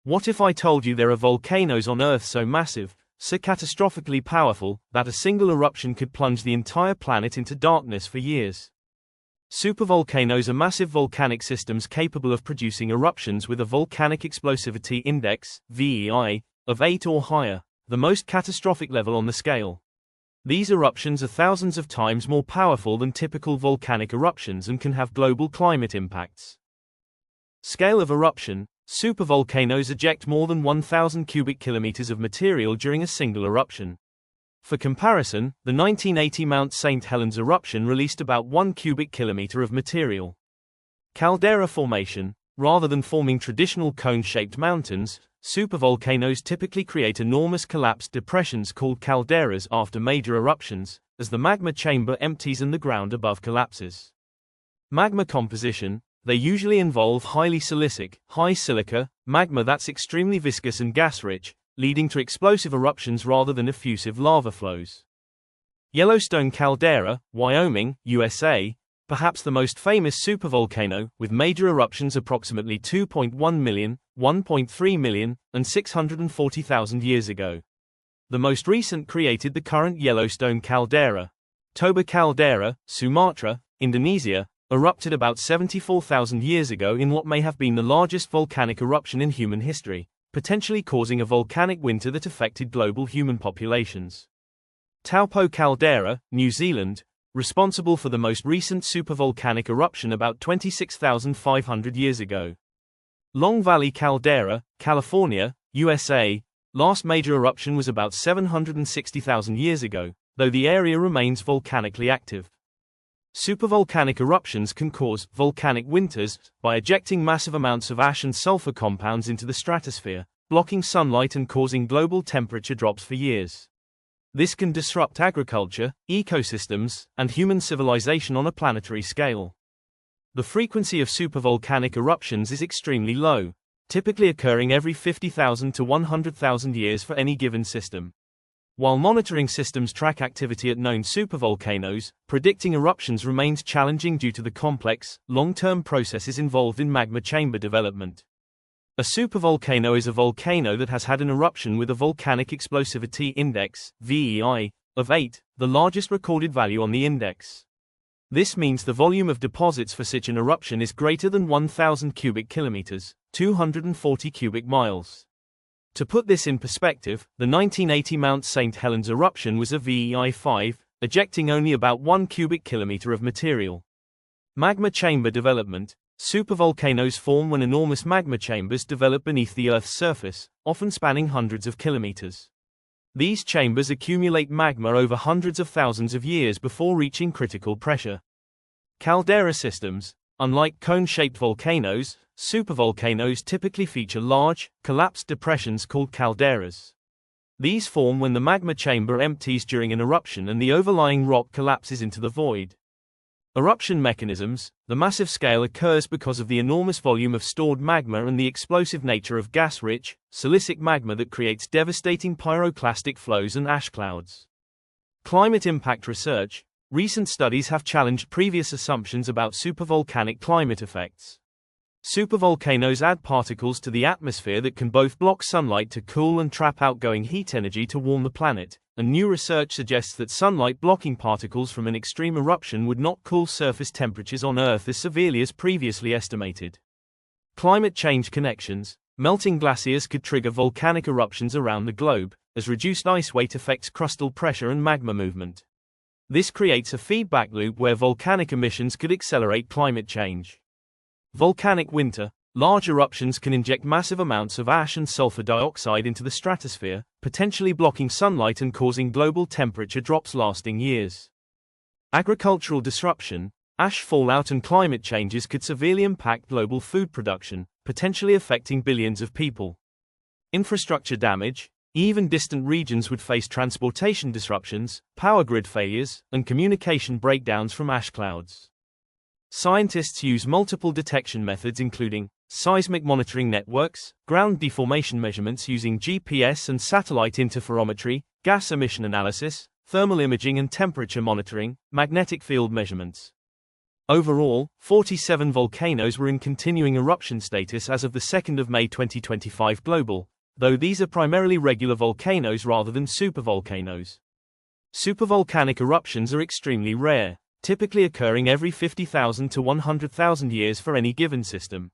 What if I told you there are volcanoes on Earth so massive, so catastrophically powerful, that a single eruption could plunge the entire planet into darkness for years? Supervolcanoes are massive volcanic systems capable of producing eruptions with a volcanic explosivity index, VEI, of 8 or higher, the most catastrophic level on the scale. These eruptions are thousands of times more powerful than typical volcanic eruptions and can have global climate impacts. Scale of eruption: supervolcanoes eject more than 1,000 cubic kilometers of material during a single eruption. For comparison, the 1980 Mount St. Helens eruption released about 1 cubic kilometer of material. Caldera formation: rather than forming traditional cone-shaped mountains, supervolcanoes typically create enormous collapsed depressions called calderas after major eruptions, as the magma chamber empties and the ground above collapses. Magma composition: they usually involve highly silicic, high silica, magma that's extremely viscous and gas-rich, leading to explosive eruptions rather than effusive lava flows. Yellowstone Caldera, Wyoming, USA, perhaps the most famous supervolcano, with major eruptions approximately 2.1 million, 1.3 million, and 640,000 years ago. The most recent created the current Yellowstone Caldera. Toba caldera, Sumatra, Indonesia, erupted about 74,000 years ago in what may have been the largest volcanic eruption in human history, potentially causing a volcanic winter that affected global human populations. Taupo caldera, New Zealand, responsible for the most recent supervolcanic eruption about 26,500 years ago. Long Valley caldera, California, USA, last major eruption was about 760,000 years ago, though the area remains volcanically active. Supervolcanic eruptions can cause volcanic winters by ejecting massive amounts of ash and sulfur compounds into the stratosphere, blocking sunlight and causing global temperature drops for years. This can disrupt agriculture, ecosystems, and human civilization on a planetary scale. The frequency of supervolcanic eruptions is extremely low, typically occurring every 50,000 to 100,000 years for any given system. While monitoring systems track activity at known supervolcanoes, predicting eruptions remains challenging due to the complex, long-term processes involved in magma chamber development. A supervolcano is a volcano that has had an eruption with a volcanic explosivity index, VEI, of 8, the largest recorded value on the index. This means the volume of deposits for such an eruption is greater than 1,000 cubic kilometers, 240 cubic miles. To put this in perspective, the 1980 Mount St. Helens eruption was a VEI 5, ejecting only about 1 cubic kilometer of material. Magma chamber development: supervolcanoes form when enormous magma chambers develop beneath the Earth's surface, often spanning hundreds of kilometers. These chambers accumulate magma over hundreds of thousands of years before reaching critical pressure. Caldera systems: unlike cone-shaped volcanoes, supervolcanoes typically feature large, collapsed depressions called calderas. These form when the magma chamber empties during an eruption and the overlying rock collapses into the void. Eruption mechanisms: the massive scale occurs because of the enormous volume of stored magma and the explosive nature of gas-rich, silicic magma that creates devastating pyroclastic flows and ash clouds. Climate impact research: recent studies have challenged previous assumptions about supervolcanic climate effects. Supervolcanoes add particles to the atmosphere that can both block sunlight to cool and trap outgoing heat energy to warm the planet, and new research suggests that sunlight-blocking particles from an extreme eruption would not cool surface temperatures on Earth as severely as previously estimated. Climate change connections: melting glaciers could trigger volcanic eruptions around the globe, as reduced ice weight affects crustal pressure and magma movement. This creates a feedback loop where volcanic emissions could accelerate climate change. Volcanic winter: large eruptions can inject massive amounts of ash and sulfur dioxide into the stratosphere, potentially blocking sunlight and causing global temperature drops lasting years. Agricultural disruption: ash fallout and climate changes could severely impact global food production, potentially affecting billions of people. Infrastructure damage: even distant regions would face transportation disruptions, power grid failures, and communication breakdowns from ash clouds. Scientists use multiple detection methods including seismic monitoring networks, ground deformation measurements using GPS and satellite interferometry, gas emission analysis, thermal imaging and temperature monitoring, magnetic field measurements. Overall, 47 volcanoes were in continuing eruption status as of the 2nd of May 2025 global, though these are primarily regular volcanoes rather than supervolcanoes. Supervolcanic eruptions are extremely rare, typically occurring every 50,000 to 100,000 years for any given system.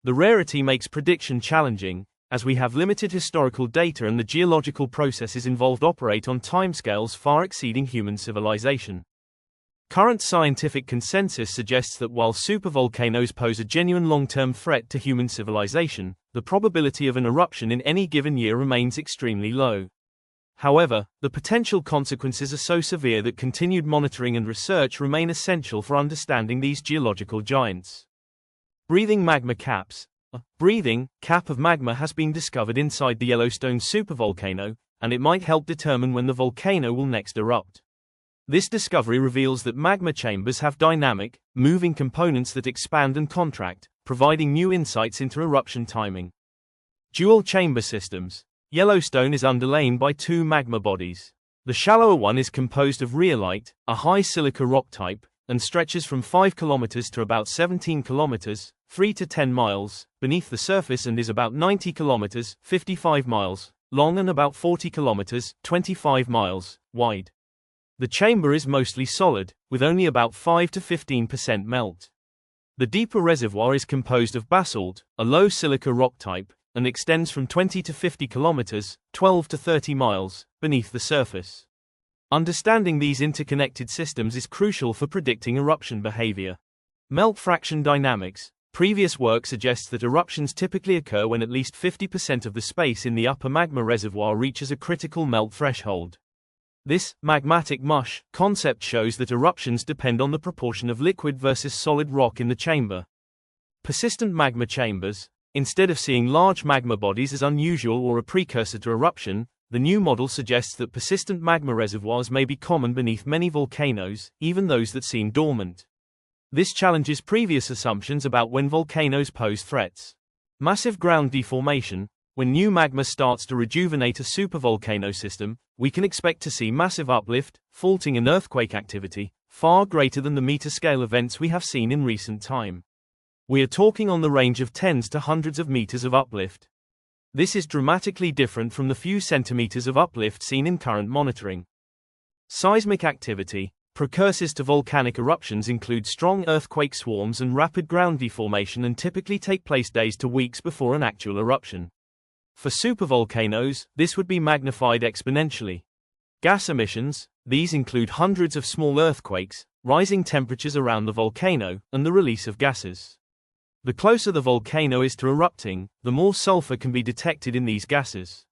The rarity makes prediction challenging, as we have limited historical data and the geological processes involved operate on timescales far exceeding human civilization. Current scientific consensus suggests that while supervolcanoes pose a genuine long-term threat to human civilization, the probability of an eruption in any given year remains extremely low. However, the potential consequences are so severe that continued monitoring and research remain essential for understanding these geological giants. Breathing magma caps. A breathing cap of magma has been discovered inside the Yellowstone supervolcano, and it might help determine when the volcano will next erupt. This discovery reveals that magma chambers have dynamic, moving components that expand and contract, providing new insights into eruption timing. Dual chamber systems. Yellowstone is underlain by two magma bodies. The shallower one is composed of rhyolite, a high silica rock type, and stretches from 5 kilometers to about 17 kilometers, 3 to 10 miles, beneath the surface and is about 90 kilometers, 55 miles, long and about 40 kilometers, 25 miles, wide. The chamber is mostly solid, with only about 5 to 15% melt. The deeper reservoir is composed of basalt, a low silica rock type, and extends from 20 to 50 kilometers, 12 to 30 miles, beneath the surface. Understanding these interconnected systems is crucial for predicting eruption behavior. Melt fraction dynamics. Previous work suggests that eruptions typically occur when at least 50% of the space in the upper magma reservoir reaches a critical melt threshold. This magmatic mush concept shows that eruptions depend on the proportion of liquid versus solid rock in the chamber. Persistent magma chambers. Instead of seeing large magma bodies as unusual or a precursor to eruption, the new model suggests that persistent magma reservoirs may be common beneath many volcanoes, even those that seem dormant. This challenges previous assumptions about when volcanoes pose threats. Massive ground deformation. When new magma starts to rejuvenate a supervolcano system, we can expect to see massive uplift, faulting and earthquake activity, far greater than the meter-scale events we have seen in recent time. We are talking on the range of tens to hundreds of meters of uplift. This is dramatically different from the few centimeters of uplift seen in current monitoring. Seismic activity. Precursors to volcanic eruptions include strong earthquake swarms and rapid ground deformation and typically take place days to weeks before an actual eruption. For supervolcanoes, this would be magnified exponentially. Gas emissions. These include hundreds of small earthquakes, rising temperatures around the volcano, and the release of gases. The closer the volcano is to erupting, the more sulfur can be detected in these gases.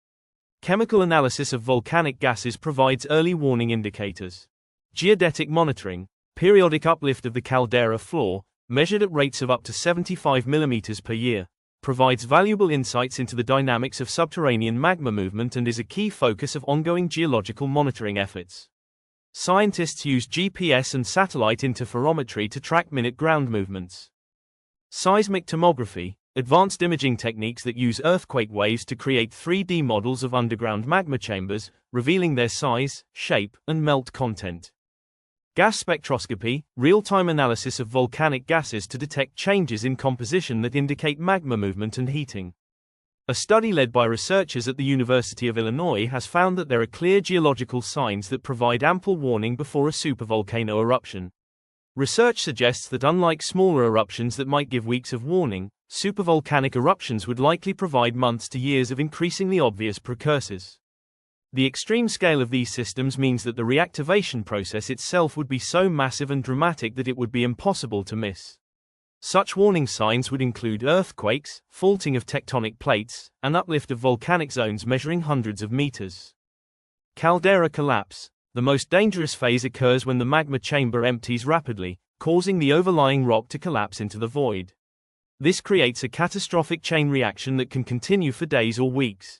Chemical analysis of volcanic gases provides early warning indicators. Geodetic monitoring. Periodic uplift of the caldera floor, measured at rates of up to 75 mm per year, provides valuable insights into the dynamics of subterranean magma movement and is a key focus of ongoing geological monitoring efforts. Scientists use GPS and satellite interferometry to track minute ground movements. Seismic tomography. Advanced imaging techniques that use earthquake waves to create 3D models of underground magma chambers, revealing their size, shape, and melt content. Gas spectroscopy. Real-time analysis of volcanic gases to detect changes in composition that indicate magma movement and heating. A study led by researchers at the University of Illinois has found that there are clear geological signs that provide ample warning before a supervolcano eruption. Research suggests that unlike smaller eruptions that might give weeks of warning, supervolcanic eruptions would likely provide months to years of increasingly obvious precursors. The extreme scale of these systems means that the reactivation process itself would be so massive and dramatic that it would be impossible to miss. Such warning signs would include earthquakes, faulting of tectonic plates, and uplift of volcanic zones measuring hundreds of meters. Caldera collapse. The most dangerous phase occurs when the magma chamber empties rapidly, causing the overlying rock to collapse into the void. This creates a catastrophic chain reaction that can continue for days or weeks.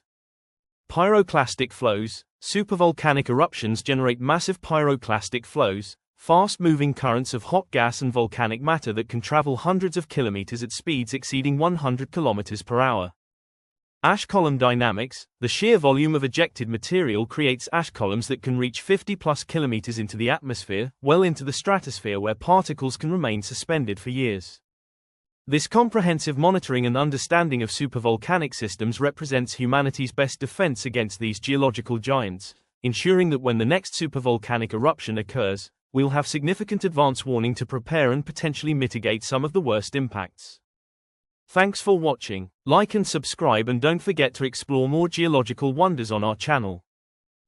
Pyroclastic flows. Supervolcanic eruptions generate massive pyroclastic flows, fast-moving currents of hot gas and volcanic matter that can travel hundreds of kilometers at speeds exceeding 100 kilometers per hour. Ash column dynamics. The sheer volume of ejected material creates ash columns that can reach 50+ kilometers into the atmosphere, well into the stratosphere, where particles can remain suspended for years. This comprehensive monitoring and understanding of supervolcanic systems represents humanity's best defense against these geological giants, ensuring that when the next supervolcanic eruption occurs, we'll have significant advance warning to prepare and potentially mitigate some of the worst impacts. Thanks for watching. Like and subscribe, and don't forget to explore more geological wonders on our channel.